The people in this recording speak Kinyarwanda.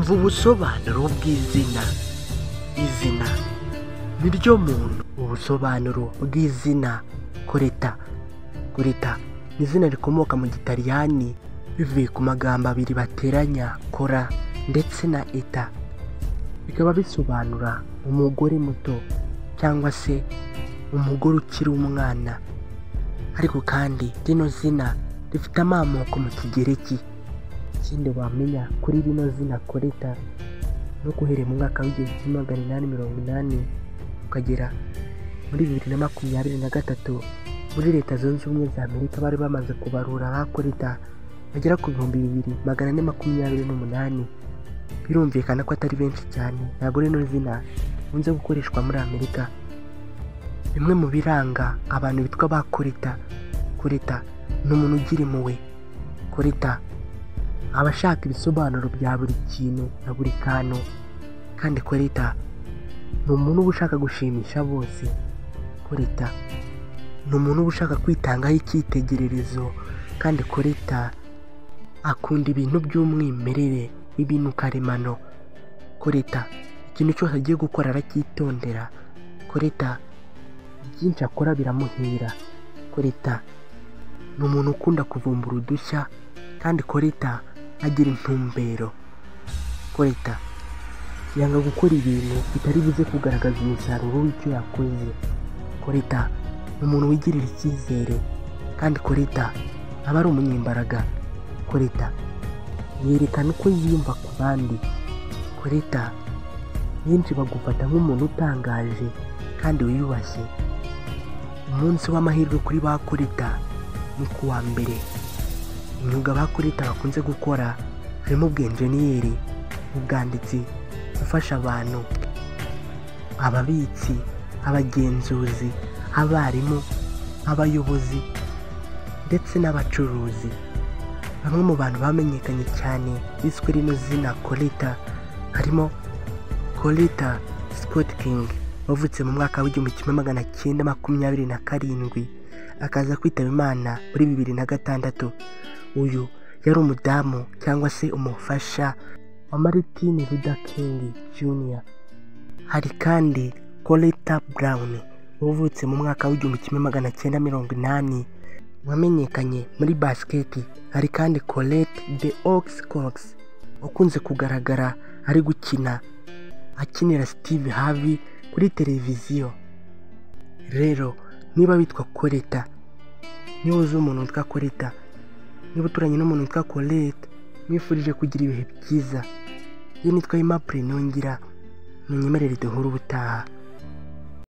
Umva ubusobanuro bw'izina. Izina ni ryo muntu. Ubusobanuro bw'izina Coletta. Coletta ni izina rikomoka mu Gitaliyani bivuye ku magambo abiri bateranya cora ndetse na eta, bikaba bisobanura umugore muto cyangwa se umugore ukiri umwana. Ariko kandi rino zina rifite amoko mu Kigereki. Ikindi wamenya kuri rino zina Coletta no guherera mu mwaka w'1880 ukagera muri 2023 muri Leta Zunze Ubumwe za Amerika bari bamaze kubarura ba Coletta bagera ku 2428. Birumvikana ko atari benshi cyane, ntabwo rino zina rikunze gukoreshwa muri Amerika. Bimwe mu biranga abantu bitwa ba Coletta: Coletta ni umuntu ugira impuhwe. Coletta aba ashaka ibisobanuro bya buri kintu na buri kantu, kandi Coletta ni umuntu uba ushaka gushimisha bose. Coletta ni umuntu uba ushaka kwitangaho icyitegererezo, kandi Coletta akunda ibintu by'umwimerere, ibintu karemano. Coletta ikintu cyose agiye gukora aracyitondera. Coletta byinshi akora biramuhira. Coletta ni umuntu ukunda kuvumbura udushya, kandi Coletta agira intumbero. Coletta yanga gukora ibintu bitari buze kugaragaza umusaruro w'icyo yakoze. Coletta ni umuntu wigirira icyizere, kandi Coletta aba ari umunyembaraga. Coletta yerekana uko yiyumva ku bandi. Coletta benshi bagufata nk'umuntu utangaje kandi wiyubashye. Umunsi w'amahirwe kuri ba Coletta ni ku wa mbere. Imyuga ba Coletta bakunze gukora harimo ubwenjeniyeri, ubwanditsi, gufasha abantu, ababitsi, abagenzuzi, abarimu, abayobozi ndetse n'abacuruzi. Bamwe mu bantu bamenyekanye cyane biswe rino zina Coletta harimo Coletta Sportking wavutse mu mwaka w'1927 akaza kwitaba Imana muri 2006. Uyu yari umudamu cyangwa se umufasha wa Martin Luther King Jr. Hari kandi Coletta Brown wavutse mu mwaka w'1980 wamenyekanye muri basket. Hari kandi Colette de Oxcox wakunze kugaragara ari gukina akinira Steve Harvey kuri televiziyo. Rero niba witwa Coletta, niba uzi umuntu witwa Coletta, niba uturanye n'umuntu witwa Colette, mwifurije kugira ibihe byiza. Iyo nitwa Aimable Nongira, munyemerere duhure ubutaha.